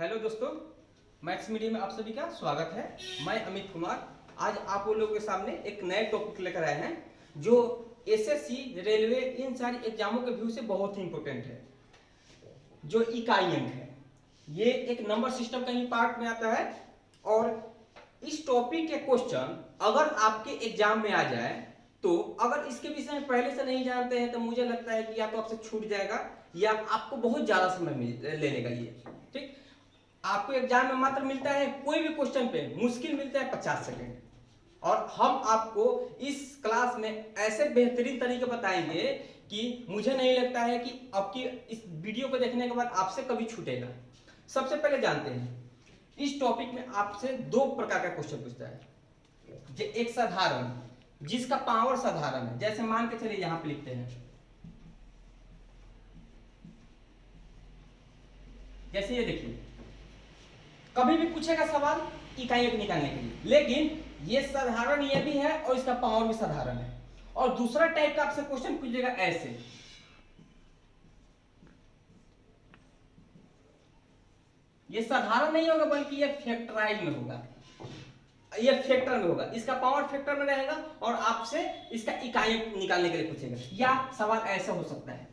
Hello दोस्तों, maths media में आप सभी का स्वागत है। मैं अमित कुमार आज आप लोगों के सामने एक नए टॉपिक लेकर आए हैं जो एसएससी, रेलवे, इन सारी एग्जामों के व्यू से बहुत ही इंपॉर्टेंट है। जो इकाई अंक है, ये एक नंबर सिस्टम का ही पार्ट में आता है और इस टॉपिक के क्वेश्चन अगर आपके एग्जाम में आ जाए तो अगर इसके विषय में पहले से नहीं जानते हैं तो मुझे लगता है कि या तो आपसे छूट जाएगा या आपको बहुत ज्यादा समय लेने का ये। ठीक, आपको एग्जाम में मात्र मिलता है कोई भी क्वेश्चन पे मुश्किल मिलता है 50 सेकेंड और हम आपको इस क्लास में ऐसे बेहतरीन तरीके बताएंगे कि मुझे नहीं लगता है कि आपकी इस वीडियो को देखने के बाद आपसे कभी छूटेगा। सबसे पहले जानते हैं, इस टॉपिक में आपसे दो प्रकार का क्वेश्चन पूछता है। एक साधारण जिसका पावर साधारण है, जैसे मान के चलिए यहां पे लिखते हैं, जैसे ये देखिए कभी भी पूछेगा सवाल इकाई अंक निकालने के लिए, लेकिन ये साधारण ये भी है और इसका पावर भी साधारण है। और दूसरा टाइप का आपसे क्वेश्चन पूछेगा ऐसे, ये साधारण नहीं होगा बल्कि ये फैक्टराइज में होगा, ये फैक्टर में होगा, इसका पावर फैक्टर में रहेगा और आपसे इसका इकाई अंक निकालने के लिए पूछेगा। या सवाल ऐसा हो सकता है,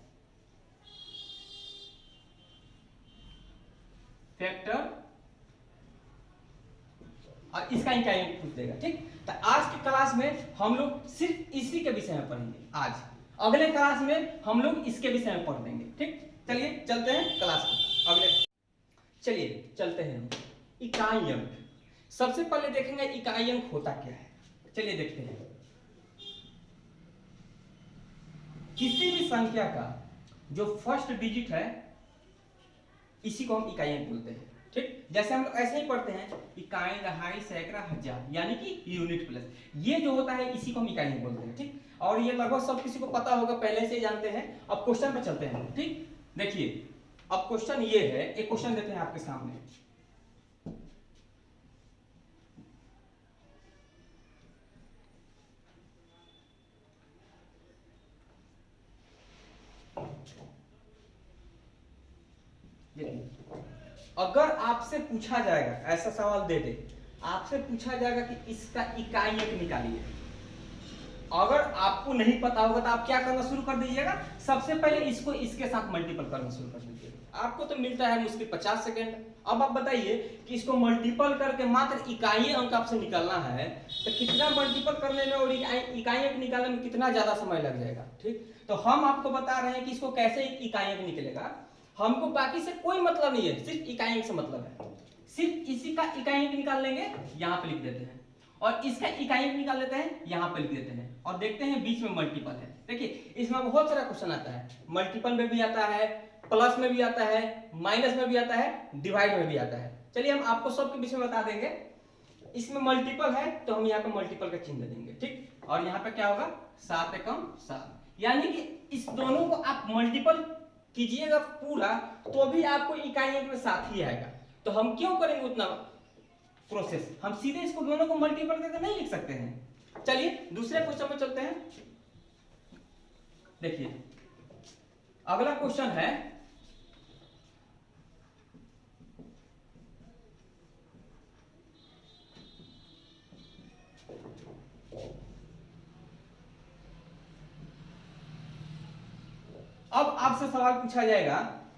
फैक्टर और इसका इकाई अंक पूछ देगा। ठीक, तो आज की क्लास में हम लोग सिर्फ इसी के विषय में पढ़ेंगे। आज अगले क्लास में हम लोग इसके विषय में पढ़ देंगे। ठीक, चलिए चलते हैं क्लास में अगले। चलिए चलते हैं हम इकाई अंक। सबसे पहले देखेंगे इकाई अंक होता क्या है। चलिए देखते हैं। किसी भी संख्या का जो फर्स्ट डिजिट है इसी को हम इकाई अंक बोलते हैं। ठीक, जैसे हम लोग ऐसे ही पढ़ते हैं, इकाई, दहाई, सैकड़ा, हजार, यानी कि यूनिट प्लस, ये जो होता है इसी को हम इकाई अंक बोलते हैं। ठीक, और ये लगभग सब किसी को पता होगा, पहले से ही जानते हैं। अब क्वेश्चन पे चलते हैं। ठीक, देखिए अब क्वेश्चन ये है, एक क्वेश्चन देते हैं आपके सामने। अगर आपसे पूछा जाएगा, ऐसा सवाल दे दे, आपसे पूछा जाएगा कि इसका इकाई अंक निकालिए, अगर आपको नहीं पता होगा तो आप क्या करना शुरू कर दीजिएगा, सबसे पहले इसको इसके साथ मल्टीपल करना शुरू कर दीजिएगा। आपको तो मिलता है मुश्किल 50 सेकेंड। अब आप बताइए कि इसको मल्टीपल करके मात्र इकाई अंक आपसे निकालना है तो कितना मल्टीपल करने में और इकाई अंक निकालने में कितना ज्यादा समय लग जाएगा। ठीक, तो हम आपको बता रहे हैं कि इसको कैसे इकाई अंक निकलेगा। हमको बाकी से कोई मतलब नहीं है, सिर्फ इकाई अंक से मतलब है। सिर्फ इसी का इकाई अंक निकाल लेंगे, यहाँ पे लिख देते हैं, और इसका इकाई अंक निकाल लेते हैं, यहाँ पे लिख देते हैं, और देखते हैं बीच में मल्टीपल है। देखिए इसमें बहुत सारा क्वेश्चन आता है, मल्टीपल में भी आता है, प्लस में भी आता है, माइनस में भी आता है, डिवाइड में भी आता है। चलिए हम आपको सबके बीच में बता देंगे। इसमें मल्टीपल है तो हम यहाँ पे मल्टीपल का चिन्ह देंगे। ठीक, और यहाँ पे क्या होगा, 7 एकम 7, यानी कि इस दोनों को आप मल्टीपल कीजिएगा पूरा तो भी आपको इकाई अंक में 7 ही आएगा। तो हम क्यों करेंगे उतना प्रोसेस, हम सीधे इसको दोनों को मल्टीपल करके नहीं लिख सकते हैं। चलिए दूसरे क्वेश्चन में चलते हैं। देखिए अगला क्वेश्चन है, अब आपसे सवाल पूछा जाएगा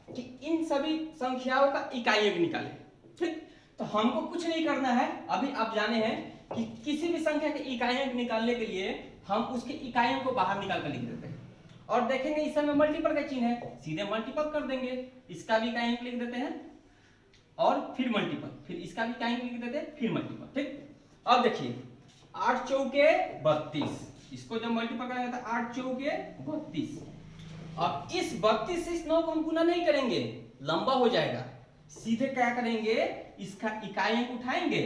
कि इन सभी संख्याओं का इकाई अंक निकालें। ठीक, तो हमको कुछ नहीं करना है, अभी आप जाने हैं कि किसी भी संख्या के इकाई अंक निकालने के लिए हम उसके इकाई अंक को बाहर निकाल कर लिख देते हैं और देखेंगे इस समय मल्टीपल का चिन्ह है, सीधे मल्टीपल कर देंगे, इसका भी इकाई अंक लिख देते हैं और फिर मल्टीपल, फिर इसका भी इकाई अंक लिख देते हैं, फिर मल्टीपल। ठीक, अब देखिए 8 चौके 32, इसको जब मल्टीपल करेंगे तो 8 चौके 32। अब इस 32 से इस 9 को हम गुना नहीं करेंगे, लंबा हो जाएगा, सीधे क्या करेंगे, इसका इकाई अंक उठाएंगे,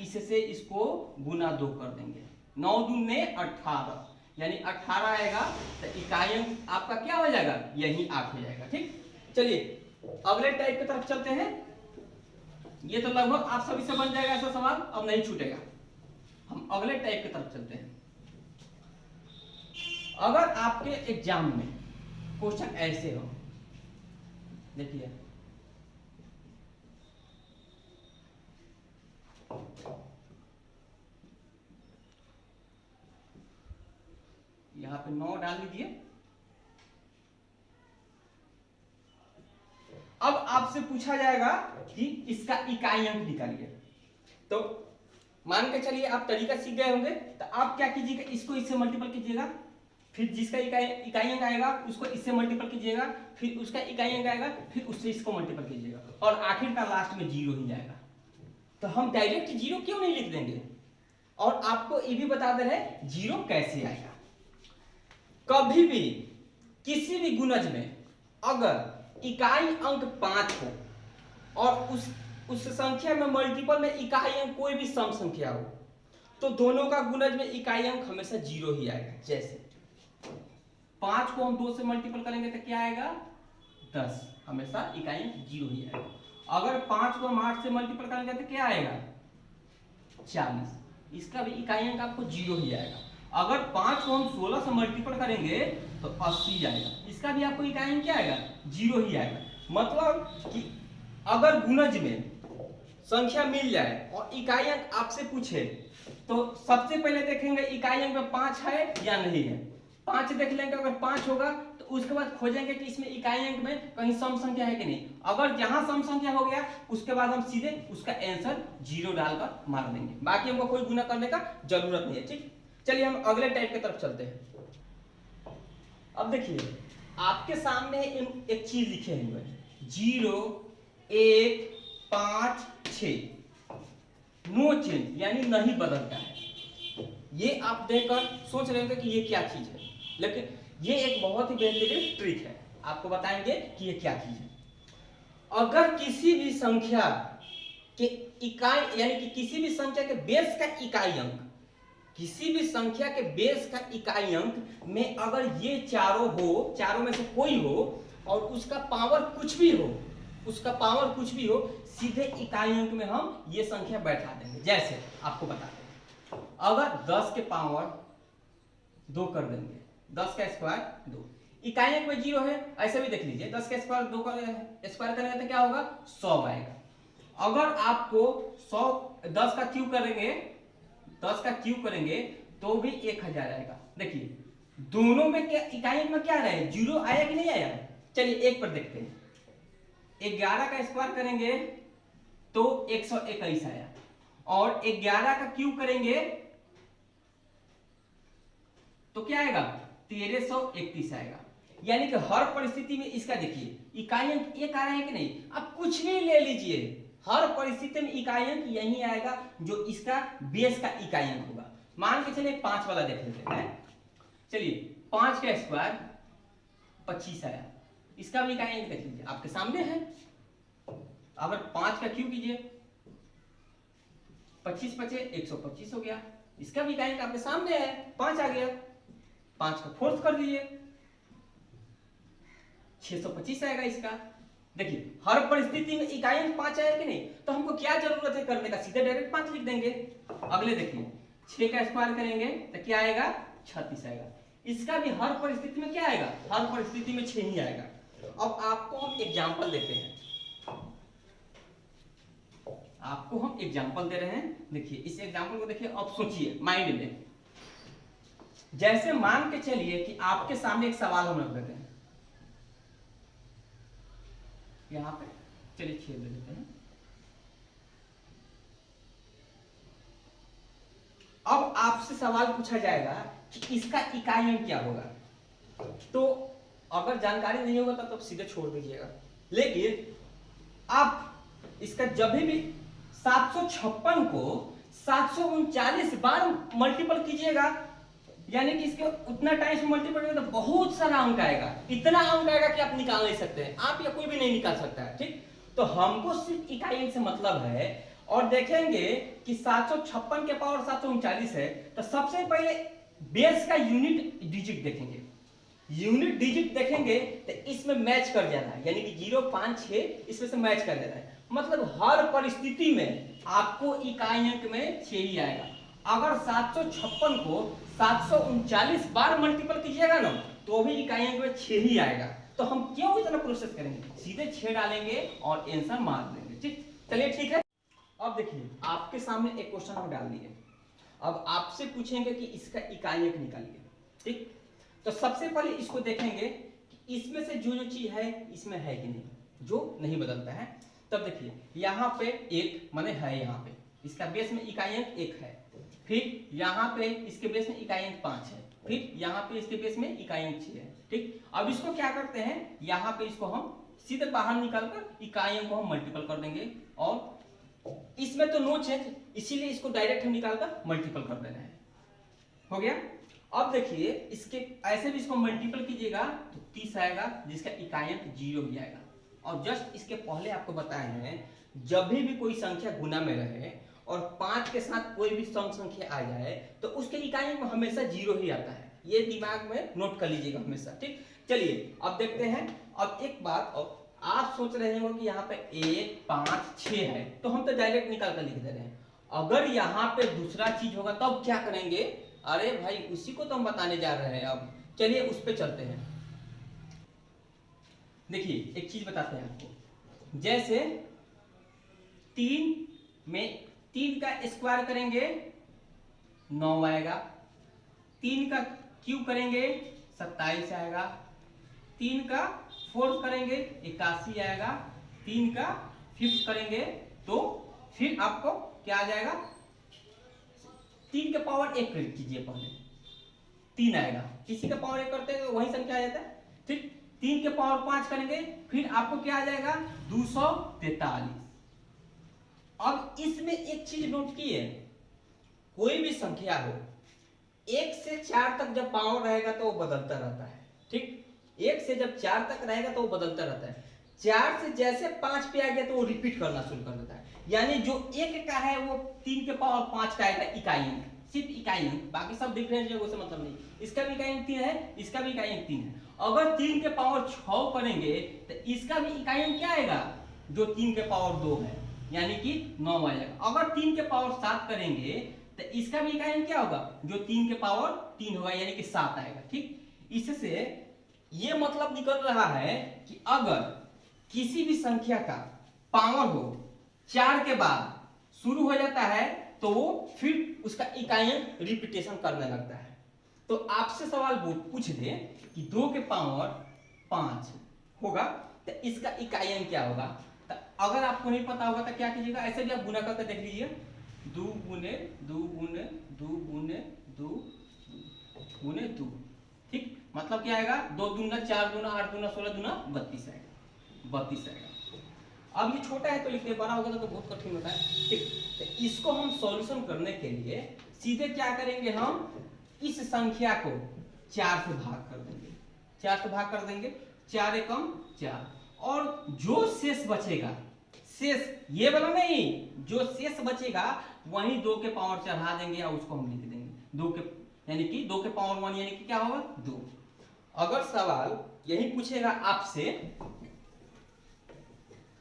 इससे इसको गुना 2 कर देंगे, 9 दूने 18, यानी 18 आएगा तो इकाई अंक आपका क्या हो जाएगा, यही 8 हो जाएगा। ठीक, चलिए अगले टाइप की तरफ चलते हैं। ये तो लगभग आप सभी से बन जाएगा ऐसा सवाल, अब नहीं छूटेगा। हम अगले टाइप की तरफ चलते हैं। अगर आपके एग्जाम में क्वेश्चन ऐसे हो, देखिए पे 9 डाल दीजिए। अब आपसे पूछा जाएगा कि इसका इकाई अंक निकालिए। तो मान के चलिए आप तरीका सीख गए होंगे, तो आप क्या कीजिएगा, इसको इससे मल्टीपल कीजिएगा, फिर जिसका इकाई अंक आएगा उसको इससे मल्टीपल कीजिएगा, फिर उसका इकाई अंक आएगा, फिर उससे इसको मल्टीपल कीजिएगा, और आखिरकार लास्ट में 0 ही आएगा। तो हम डायरेक्ट 0 क्यों नहीं लिख देंगे, और आपको ये भी बता दे रहे 0 कैसे आएगा। कभी भी किसी भी गुणज में अगर इकाई अंक 5 हो और उस संख्या में मल्टीपल में इकाई अंक कोई भी सम संख्या हो, तो दोनों का गुणज में इकाई अंक हमेशा 0 ही आएगा। जैसे 5 को हम 2 से मल्टीपल करेंगे तो क्या आएगा 10, हमेशा इकाई अंक 0 ही आएगा। अगर 5 को हम 8 से मल्टीपल करेंगे तो क्या आएगा 40, इसका भी इकाई अंक आपको 0 ही आएगा। अगर 5 को हम 16 से मल्टीपल करेंगे तो 80 आएगा, इसका भी आपको इकाई अंक क्या आएगा 0 ही आएगा। मतलब कि अगर गुणज में संख्या मिल जाए और इकाई अंक आपसे पूछे, तो सबसे पहले देखेंगे इकाई अंक में 5 है या नहीं है। 5 देख लेंगे, अगर 5 होगा तो उसके बाद खोजेंगे कि इसमें इकाई अंक में कहीं सम संख्या है कि नहीं। अगर जहां सम संख्या हो गया उसके बाद हम सीधे उसका आंसर 0 डालकर मार देंगे, बाकी हमको कोई गुना करने का जरूरत नहीं है। ठीक, चलिए हम अगले टाइप की तरफ चलते हैं। अब देखिए आपके सामने एक चीज लिखे हुए 0 1 5 6, नो चेंज यानी नहीं बदलता है। ये आप देखकर सोच रहे होंगे कि ये क्या चीज है, लेकिन ये एक बहुत ही बेहतरीन ट्रिक है, आपको बताएंगे कि ये क्या चीज है। अगर किसी भी संख्या के इकाई यानी कि किसी भी संख्या के बेस का इकाई अंक, किसी भी संख्या के बेस का इकाई अंक में अगर ये चारों हो, चारों में से कोई हो और उसका पावर कुछ भी हो, उसका पावर कुछ भी हो, सीधे इकाई अंक में हम ये संख्या बैठा देंगे। जैसे आपको बताते हैं, अगर 10 के पावर 2 कर देंगे, 10 का स्क्वायर 2, इकाई अंक में 0 है, ऐसे भी देख लीजिए 10 का स्क्वायर 2 का स्क्वायर करेंगे तो क्या होगा 100 आएगा। अगर आपको 10 का क्यूब करेंगे, 10 का क्यूब करेंगे तो भी 1000 आएगा। देखिए दोनों में क्या इकाई अंक में क्या रहा है 0 आया कि नहीं आया। चलिए एक पर देखते हैं, 11 का स्क्वायर करेंगे तो 121 आया, और 11 का क्यूब करेंगे तो क्या आएगा 1331 आएगा। यानी कि हर परिस्थिति में इसका देखिए इकाई अंक 1 आ रहा है कि नहीं। आप कुछ भी ले लीजिए, हर परिस्थिति में इकाई अंक यही आएगा जो इसका बेस का इकाई अंक होगा। मान के चलिए 5 वाला देख लेते हैं। चलिए 5 का स्क्वायर 25 आया, इसका भी इकाई अंक देख लीजिए आपके सामने है। अगर 5 का क्यूब कीजिए 25 बचे 125 हो गया, इसका भी इकाई अंक आपके सामने है, 5 आ गया। 5 का फोर्थ कर दीजिए 625 आएगा इसका। देखिए हर परिस्थिति में इकाई अंक 5 आया कि नहीं, तो हमको क्या जरूरत है करने का, सीधे डायरेक्ट 5 लिख देंगे। अगले देखिए 6 का स्क्वायर करेंगे तो क्या आएगा 36 आएगा, इसका भी हर परिस्थिति में क्या आएगा, हर परिस्थिति में 6 ही आएगा। अब आपको हम एग्जांपल देते हैं, आपको हम एग्जांपल दे रहे हैं। देखिए इस एग्जांपल को देखिए, अब सोचिए माइंड में। जैसे मान के चलिए कि आपके सामने एक सवाल हम रख देते हैं यहां पे, चलिए 6 दे देते हैं। अब आपसे सवाल पूछा जाएगा कि इसका इकाई अंक क्या होगा, तो अगर जानकारी नहीं होगा तब तो सीधे छोड़ दीजिएगा। लेकिन आप इसका जब भी 756 को 739 बार मल्टीपल कीजिएगा, यानी कि इसके उतना टाइम से मल्टीपल करेंगे तो बहुत सारा अंक आएगा, इतना अंक आएगा कि आप निकाल नहीं सकते हैं, आप या कोई भी नहीं निकाल सकता है। ठीक, तो हमको सिर्फ इकाई अंक से मतलब है। और देखेंगे कि 756 के पावर 739 है, तो सबसे पहले बेस का यूनिट डिजिट देखेंगे, यूनिट डिजिट देखेंगे तो इसमें मैच कर जाना है, यानी कि 0 5 6 इसमें से मैच कर देना है। मतलब हर परिस्थिति में आपको इकाई अंक में 6 ही आएगा। अगर 756 को 739 बार मल्टीपल कीजिएगा ना, तो भी इकाई अंक में 6 ही आएगा। तो हम क्यों इतना प्रोसेस करेंगे, सीधे 6 डालेंगे और आंसर मार देंगे। ठीक, चलिए ठीक है। अब देखिए आपके सामने एक क्वेश्चन हम डाल दिए, अब आपसे पूछेंगे कि इसका इकाई अंक निकालिए। ठीक, तो सबसे पहले इसको देखेंगे कि इसमें से जो जो चीज है इसमें है कि नहीं, जो नहीं बदलता है। तब देखिए यहाँ पे एक माने है, यहाँ पे इसका बेस में इकाई अंक 1 है, फिर यहाँ पे इसके बेस में इकाई अंक 5 है, फिर यहाँ पे इसके बेस में इकाई अंक 6 है। ठीक, अब इसको क्या करते हैं, यहाँ पे इसको हम सीधे बाहर निकालकर इकाई अंक को हम मल्टीपल कर देंगे, और इसमें तो नो चेंज, इसीलिए इसको डायरेक्ट हम निकालकर मल्टीपल कर देना है। हो गया। अब देखिए इसके ऐसे भी इसको मल्टीपल कीजिएगा तो 30 आएगा, जिसका इकाई अंक 0 ही आएगा। और जस्ट इसके पहले आपको बताए हैं, जब भी कोई संख्या गुना में रहे और 5 के साथ कोई भी सम संख्या आ जाए तो उसके इकाई अंक हमेशा 0 ही आता है। ये दिमाग में नोट कर लीजिएगा हमेशा। ठीक, चलिए अब देखते हैं। अब एक बात, अब आप सोच रहे हो कि यहाँ पे 1 5 6 है, तो हम तो डायरेक्ट निकाल कर लिख दे रहे हैं। अगर यहाँ पे दूसरा चीज होगा तब क्या करेंगे, अरे भाई उसी को तो हम बताने जा रहे हैं। अब चलिए उस पे चलते हैं। देखिए एक चीज बताते हैं आपको, जैसे 3 में 3 का स्क्वायर करेंगे 9 आएगा, 3 का क्यूब करेंगे 27 आएगा, 3 का फोर्थ करेंगे 81 आएगा, 3 का फिफ्थ करेंगे तो फिर आपको क्या आ जाएगा, 3 के पावर 1 कीजिए, पहले 3 आएगा, किसी का पावर 1 करते हैं तो वही संख्या आ जाता है। ठीक, 3 के पावर 5 करेंगे फिर आपको क्या आ जाएगा 243। अब इसमें एक चीज नोट की है, कोई भी संख्या हो 1 से 4 तक जब पावर रहेगा तो वो बदलता रहता है। ठीक, 1 से जब 4 तक रहेगा तो वो बदलता रहता है। 4 से जैसे 5 पे आ गया तो वो रिपीट करना शुरू कर देता है। यानी जो 1 का है वो 3 के पावर 5 का आएगा इकाई अंक, सिर्फ इकाई अंक, बाकी सब डिफरेंस है उससे मतलब नहीं। इसका भी इकाई अंक 3 है, इसका भी इकाई अंक 3 है। अगर 3 के पावर 6 करेंगे तो इसका भी इकाई अंक क्या आएगा, जो 3 के पावर 2 है, यानी कि 9 आएगा। अगर 3 के पावर 7 करेंगे तो इसका भी इकाई अंक क्या होगा, जो 3 के पावर 3 होगा, यानी कि 7 आएगा। ठीक, इससे ये मतलब निकल रहा है कि अगर किसी भी संख्या का पावर हो 4 के बाद शुरू हो जाता है तो वो फिर उसका इकाई अंक रिपीटेशन करने लगता है। तो आपसे सवाल पूछ दे कि 2 के पावर 5 होगा तो इसका इकाई अंक क्या होगा, तो अगर आपको नहीं पता होगा तो क्या कीजिएगा, ऐसे भी आप गुना करके देख लीजिए, 2 गुने 2 गुने 2 गुने 2 गुने 2। ठीक, मतलब क्या आएगा, 2 दूना 4 दूना 8 दूना 16 दूना 32 आएगा, 32 आएगा। अब ये छोटा है तो लिखने, बड़ा होगा तो बहुत कठिन होता है। ठीक, तो इसको हम सॉल्यूशन करने के लिए सीधे क्या करेंगे, हम इस संख्या को 4 से भाग कर देंगे, 4 से भाग कर देंगे, 4 एकम 4, और जो शेष बचेगा, शेष ये वाला नहीं, जो शेष बचेगा वही 2 के पावर चढ़ा देंगे और उसको हम लिख देंगे 2 के, यानी कि 2 के पावर 1, यानी कि क्या होगा 2। अगर सवाल यही पूछेगा आपसे,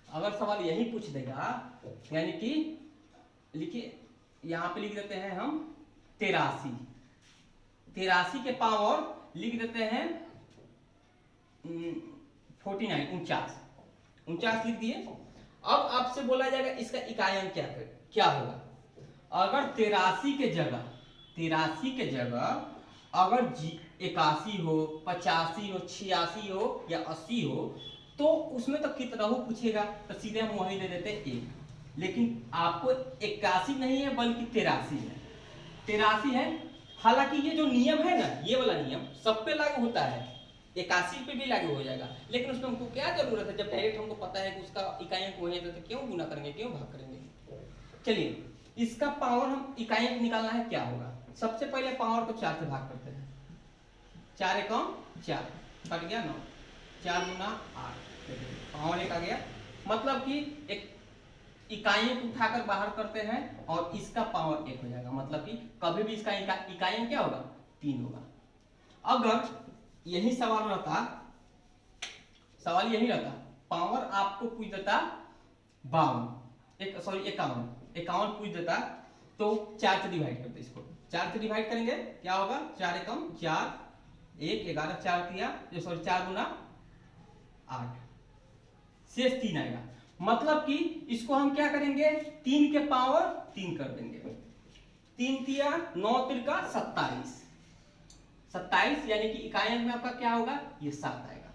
अगर सवाल यही पूछ देगा, यानी कि लिखिए यहां पे लिख देते हैं हम 83, 83 के पावर लिख देते हैं 49, 49 लिख दिए। अब आपसे बोला जाएगा इसका इकाई अंक क्या होगा। अगर 83 के जगह अगर 81 हो, 85 हो, 86 हो या 80 हो तो उसमें तो कितना हो पूछेगा, तो सीधे हम वही दे देते 1। लेकिन आपको 81 नहीं है बल्कि 83 है, 83 है। हालांकि ये जो नियम है ना, ये वाला नियम सब पे लागू होता है, 81 पे भी लागू हो जाएगा, लेकिन उसमें हमको क्या जरूरत है, जब डायरेक्ट हमको पता है कि उसका इकाई अंक वही है तो क्यों गुना करेंगे, क्यों भाग करेंगे। चलिए इसका पावर हम इकाई अंक निकालना है, क्या होगा, सबसे पहले पावर को 4 से भाग करते हैं, 4 एकम 4 कट गया 9, 4 गुना 8, पावर 1 आ गया। मतलब कि एक इकाई अंक उठाकर बाहर करते हैं और इसका पावर 1 हो जाएगा, मतलब कि कभी भी इसका इकाई अंक क्या होगा 3 होगा। अगर यही सवाल रहता, सवाल यही रहता, पावर आपको पूछ देता 51 पूछ देता तो 4 से डिवाइड करते, इसको 4 से डिवाइड करेंगे क्या होगा, 4 एकम 4, 1 11 4 दिया, 4 गुना 8, शेष 3 आएगा। मतलब कि इसको हम क्या करेंगे, 3 के पावर 3 कर देंगे, 3 तिया 9 तिरका 27, 27 यानी कि इकाई अंक में आपका क्या होगा, ये 7 आएगा।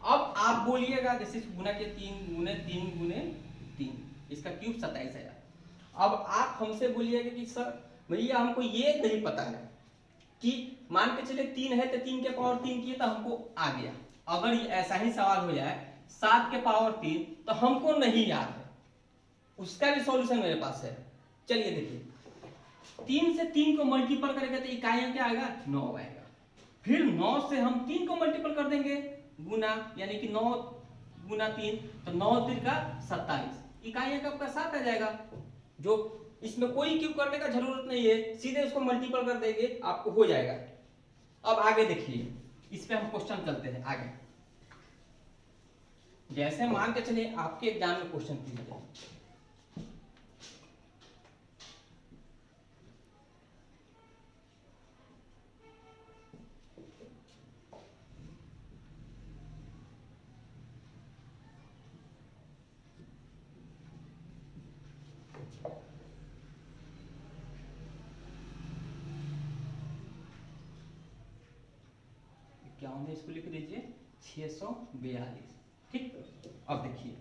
अब आप बोलिएगा जैसे गुना के 3 गुने 3 गुने 3, इसका क्यूब 27 आएगा। अब आप हमसे बोलिएगा कि सर भैया हमको ये नहीं पता है कि मान के चले 3 है तो 3 के पावर 3 किए तो हमको आ गया। अगर ये ऐसा ही सवाल हो जाए 7 के पावर 3 तो हमको नहीं याद है, उसका भी सॉल्यूशन मेरे पास है। चलिए देखिए, 3 से 3 को मल्टीपल करेंगे तो इकाई अंक क्या आएगा, 9 आएगा। फिर 9 से हम 3 को मल्टीपल कर देंगे गुना, यानी कि 9 गुना 3 तो 9 3 का 27, इकाई अंक आपका 7 आ जाएगा। जो इसमें कोई क्यों करने का जरूरत नहीं है, सीधे उसको मल्टीपल कर देंगे आपको हो जाएगा। अब आगे देखिए, इस पे हम क्वेश्चन चलते हैं आगे। जैसे मान के चलिए आपके एग्जाम में क्वेश्चन पूछते हैं, क्या होंगे, इसको लिख दीजिए 642। ठीक, अब देखिए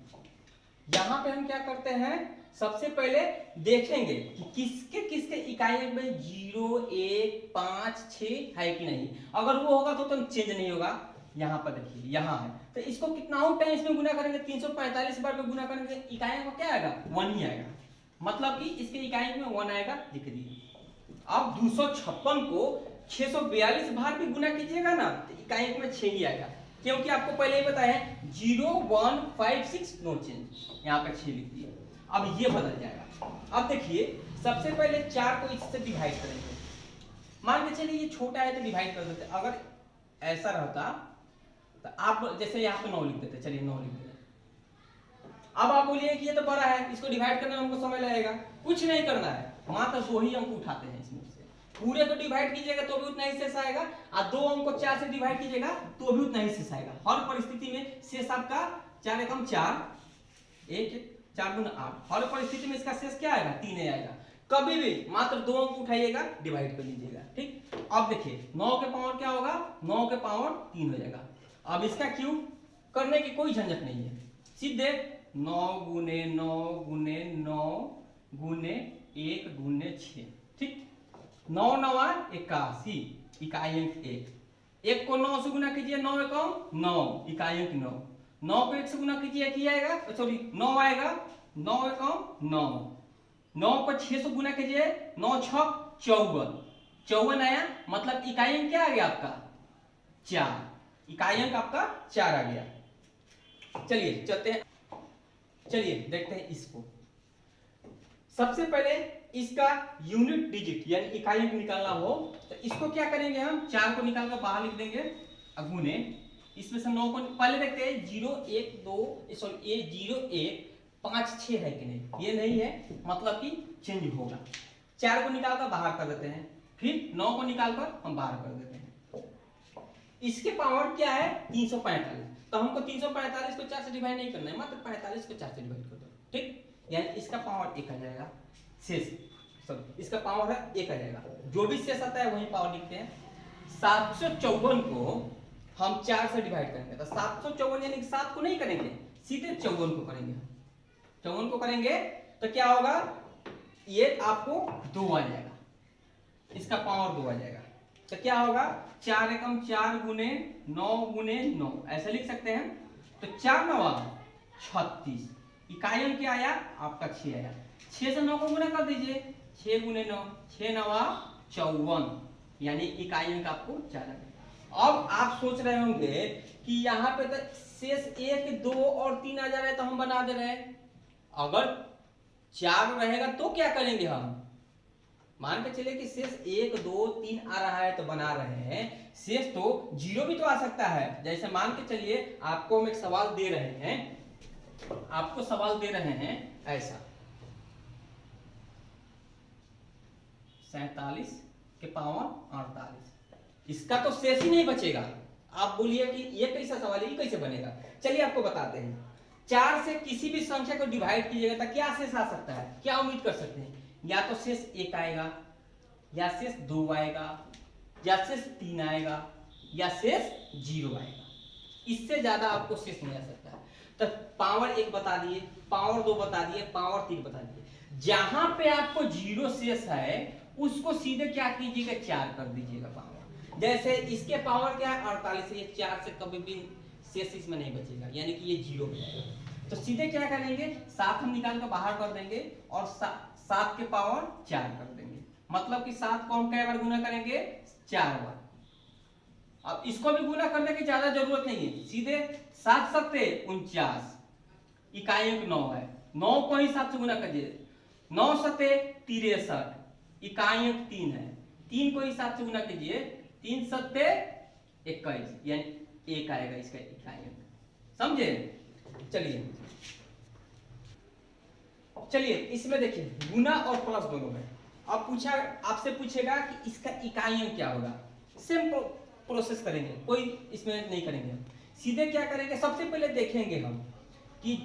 यहां पे हम क्या करते हैं, सबसे पहले देखेंगे कि किसके किसके इकाई अंक में 0 1 5 6 है कि नहीं। अगर वो होगा तो चेंज नहीं होगा। यहाँ पर देखिए यहाँ है तो इसको कितना टाइम इसमें गुना करेंगे, 345 बार में गुना करेंगे, इकाई अंक क्या आएगा, 1 ही आएगा। मतलब कि इसके इकाई अंक में 1 आएगा, लिख दीजिए। अब 256 को 642 बार भी गुना कीजिएगा ना तो इकाई अंक में 6 ही आएगा, क्योंकि आपको पहले ही पता है 0 1 5 6 नो चेंज, यहाँ पे 6 लिख दिए। अब ये बदल जाएगा। अब देखिए सबसे पहले 4 को इससे डिवाइड करेंगे। मान के चलिए ये छोटा है तो डिवाइड कर देते, अगर ऐसा रहता तो आप जैसे यहाँ पे 9 लिख देते, चलिए 9 लिख देते। अब आप बोलिए कि ये तो बड़ा है, इसको डिवाइड करने में हमको समय लगेगा, कुछ नहीं करना है, मात्र 2 ही अंक उठाते हैं इसमें से। पूरे को डिवाइड कीजिएगा तो भी उतना ही शेष आएगा, और 2 अंक को 4 से डिवाइड कीजिएगा तो भी उतना ही शेष आएगा। हर परिस्थिति में शेष आपका 4 एकम 4, 1 4 गुना 8, हर परिस्थिति में इसका शेष क्या आएगा, 3 आएगा। कभी भी मात्र 2 अंक उठाइएगा, डिवाइड कर लीजिएगा। ठीक, अब देखिए 9 के पावर क्या होगा, 9 के पावर 3 हो जाएगा। अब इसका क्यूब करने की कोई झंझट नहीं है, सीधे 9 गुने 9 गुने 9 गुने 1 गुने 6। ठीक, 9 9 81, इकाई अंक 1। 1 को 9 से गुना कीजिए, 9 एकम 9, इकाई अंक 9। 9 को 1 से गुना कीजिए, एक ही आएगा, सॉरी 9 आएगा, 9 एकम 9। 9 को 6 से गुना कीजिए, 9 6 54, 54 आया, मतलब इकाई अंक क्या आ गया आपका, 4, इकाई अंक आपका 4 आ गया। चलिए चलते हैं, चलिए देखते हैं इसको। सबसे पहले इसका यूनिट डिजिट यानी इकाई अंक निकालना हो तो इसको क्या करेंगे, हम 4 को निकाल कर बाहर लिख देंगे, गुने इसमें से 9 को पहले देखते हैं 0 1 2 सॉरी 0 1 5 6 है कि नहीं, ये नहीं है, मतलब कि चेंज होगा। 4 को निकाल कर बाहर कर देते हैं, फिर 9 को निकाल कर हम बाहर कर देते हैं। इसके पावर क्या है 345, तो हमको 345 को 4 से डिवाइड नहीं करना है, मात्र 45 को 4 से डिवाइड कर दो। ठीक, यानी इसका पावर 1 आ जाएगा, शेष सॉरी इसका पावर है 1 आ जाएगा, जो भी शेष आता है वही पावर लिखते हैं। 754 को हम 4 से डिवाइड करेंगे तो 754 यानी 7 को नहीं करेंगे, सीधे 54 को करेंगे। 54 को करेंगे तो क्या होगा, ये आपको 2 आ जाएगा, इसका पावर 2 आ जाएगा। तो क्या होगा 4 एकम 4 गुने 9 गुने 9, ऐसा लिख सकते हैं। तो 4 9 36, इकाई अंक क्या आया आपका 6 आया। 6 से 9 को गुना कर दीजिए, 6 गुने 9, 6 9 54, यानी इकाई अंक आपको 4 आ गया। अब आप सोच रहे होंगे कि यहाँ पे तो शेष 1 2 और 3 आ जा रहे हैं तो हम बना दे रहे हैं, अगर 4 रहेगा तो क्या करेंगे हम, मान के चले कि शेष 1 2 3 आ रहा है तो बना रहे हैं, शेष तो 0 भी तो आ सकता है। जैसे मान के चलिए आपको हम एक सवाल दे रहे हैं, आपको सवाल दे रहे हैं ऐसा 47 के पावर 48, इसका तो शेष ही नहीं बचेगा। आप बोलिए कि ये कैसा सवाल है, ये कैसे बनेगा। चलिए आपको बताते हैं, 4 से किसी भी संख्या को डिवाइड कीजिएगा तो क्या शेष आ सकता है, क्या उम्मीद कर सकते हैं, या तो शेष 1 आएगा, या शेष 2 आएगा, या शेष 3 आएगा या शेष 0 आएगा। इससे ज्यादा आपको शेष नहीं आ सकता है। तो पावर 1 बता दिए, पावर 2 बता दिए, पावर 3 बता दिए। जहां पे आपको 0 शेष है उसको सीधे क्या कीजिएगा 4 कर दीजिएगा पावर। जैसे इसके पावर क्या है 48 है, ये 4 से कभी भी शेष इसमें नहीं बचेगा, यानी कि ये 0 हो जाएगा। तो सीधे क्या करेंगे 7 हम निकाल कर बाहर कर देंगे और 7 के पावर 4 कर देंगे। मतलब कि 7 को हम कई बार गुना करेंगे 4 बार। अब इसको भी गुना करने की ज्यादा जरूरत नहीं है, सीधे 7 सत्ते 49, इकाई अंक 9 है, 9 को ही 7 से गुना करिए, 9 सत्ते 63, इकाई अंक 3 है, 3 को ही 7 से गुना कीजिए, 3 सत्ते 21, यानी 1 आएगा इसका इकाई अंक। समझे? चलिए इसमें देखिए गुना और प्लस दोनों में। अब आपसे पूछेगा कि इसका इकाई अंक क्या होगा। सेम प्रोसेस करेंगे, कोई इसमें नहीं करेंगे हम। सीधे क्या करेंगे, सबसे पहले देखेंगे हम कि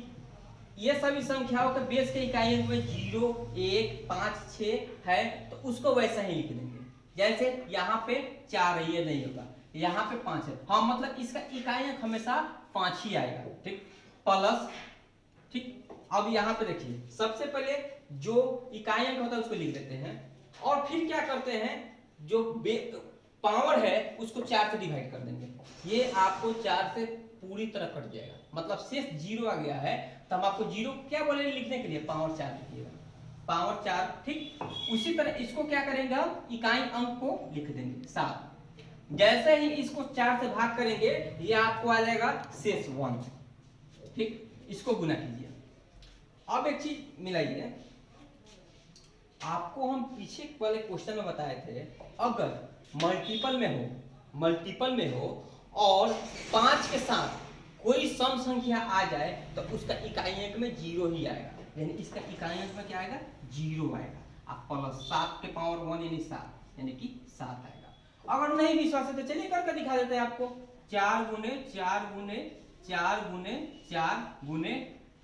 ये सभी संख्याओं के बेस के इकाई अंक में 0, 1, 5, 6 है तो उसको वैसा ही लिख देंगे। जैसे यहाँ पे 4 है, ये नहीं होगा, यहाँ पे 5 है, हाँ मतलब इसका इकाई अंक हमेशा 5 ही आएगा। ठीक, प्लस, ठीक। अब यहाँ पे देखिए सबसे पहले जो इकाई अंक होता है उसको लिख देते हैं और फिर क्या करते हैं जो पावर है उसको 4 से डिवाइड कर देंगे। ये आपको 4 से पूरी तरह कट जाएगा, मतलब शेष 0 आ गया है तो हम आपको 0 क्या बोलेंगे लिखने के लिए, पावर 4 लिखिएगा, पावर 4। ठीक, उसी तरह इसको क्या करेंगे हम इकाई अंक को लिख देंगे 7। जैसे ही इसको 4 से भाग करेंगे ये आपको आ जाएगा शेष 1। ठीक, इसको गुना कीजिए। अब एक चीज मिलाइए, आपको हम पीछे वाले क्वेश्चन में बताए थे अगर मल्टीपल में हो और 5 के साथ कोई सम संख्या आ जाए तो उसका इकाई अंक में 0 ही आएगा, यानी इसका इकाई अंक में क्या आएगा 0 आएगा। आप प्लस 7 के पावर 1 यानी 7, यानी कि 7 आएगा। अगर नहीं विश्वास है तो चलिए करके दिखा देते हैं आपको। 4 गुने 4 गुने 4 गुने 4 गुने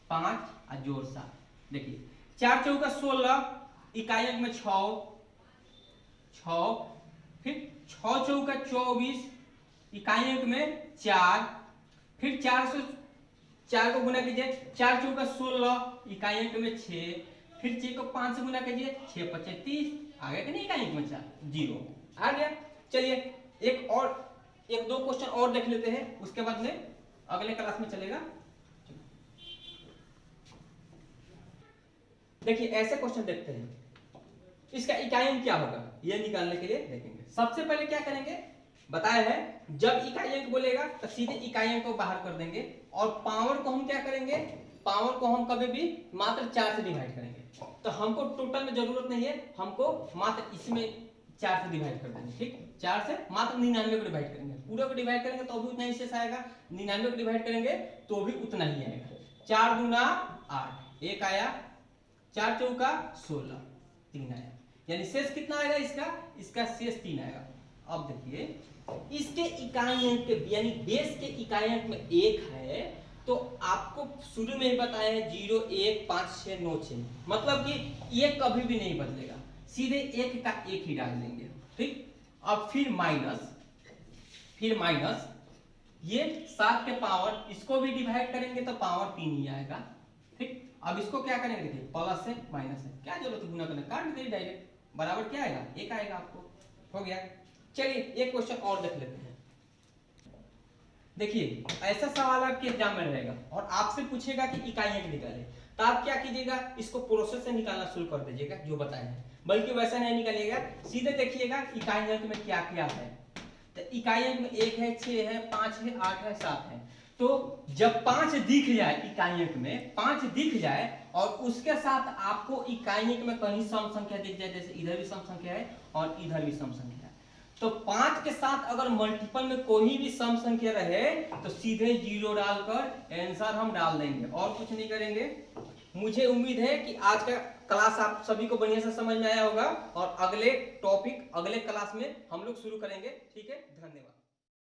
5 और जोड़ 7। देखिए 4 चौका 16, इकाई अंक में 6, फिर 6 चौका 24, इकाई अंक में 4, फिर 4 से 4 को गुना कीजिए, 4 चौका 16, इकाई अंक में 6, फिर 6 को 5 से गुना कीजिए, 6 5 30, आ गया कि नहीं इकाई अंक में 4, 0 आ गया। चलिए एक दो क्वेश्चन और देख लेते हैं, उसके बाद में अगले क्लास में चलेगा। देखिए ऐसे क्वेश्चन देखते हैं, इसका इकाई अंक क्या होगा ये निकालने के लिए देखेंगे। सबसे पहले क्या करेंगे बताया है, जब इकाई अंक बोलेगा तो सीधे इकाई अंक को बाहर कर देंगे और पावर को हम क्या करेंगे, पावर को हम कभी भी मात्र 4 से डिवाइड करेंगे। तो हमको टोटल में जरूरत नहीं है, हमको मात्र इसमें 4 से डिवाइड कर देंगे। ठीक, 4 से मात्र 99 को डिवाइड करेंगे, पूरे को डिवाइड करेंगे तो भी उतना ही शेष आएगा, 99 को डिवाइड करेंगे तो भी उतना ही आएगा। 4 गुना 8, 1 आया, 4 चौका 16, 3 आया, यानी शेष कितना आएगा इसका शेष 3 आएगा। अब देखिए इसके इकाई अंक के यानी बेस के इकाई अंक में 1 है तो आपको शुरू में ही बताया है 0 1 5 6 9 6, मतलब कि ये कभी भी नहीं बदलेगा, सीधे 1 का 1 ही डाल देंगे। ठीक, अब फिर माइनस ये 7 के पावर, इसको भी डिवाइड करेंगे तो पावर 3 ही आएगा। ठीक, अब इसको क्या करेंगे, देखिए प्लस है माइनस है, क्या जरूरत है गुना करने, काट दे डायरेक्ट, बराबर क्या आएगा 1 आएगा, आपको हो गया। चलिए एक क्वेश्चन और देख लेते हैं। देखिए ऐसा सवाल आपके एग्जाम में रहेगा और आपसे पूछेगा कि इकाई अंक निकाले, तो आप क्या कीजिएगा, इसको प्रोसेस से निकालना शुरू कर दीजिएगा जो बताए हैं, बल्कि वैसा नहीं निकालिएगा, सीधे देखिएगा इकाई अंक में क्या क्या है। तो इकाई अंक में 1 है, 6 है, 5 है, 8 है, 7 है। तो जब 5 दिख जाए इकाई अंक में 5 दिख जाए और उसके साथ आपको इकाई अंक में कहीं सम संख्या दिख जाए, जैसे इधर भी सम संख्या है और इधर भी सम संख्या है, तो 5 के साथ अगर मल्टीपल में कोई भी सम संख्या रहे तो सीधे 0 डालकर आंसर हम डाल देंगे और कुछ नहीं करेंगे। मुझे उम्मीद है कि आज का क्लास आप सभी को बढ़िया से समझ में आया होगा और अगले टॉपिक अगले क्लास में हम लोग शुरू करेंगे। ठीक है, धन्यवाद।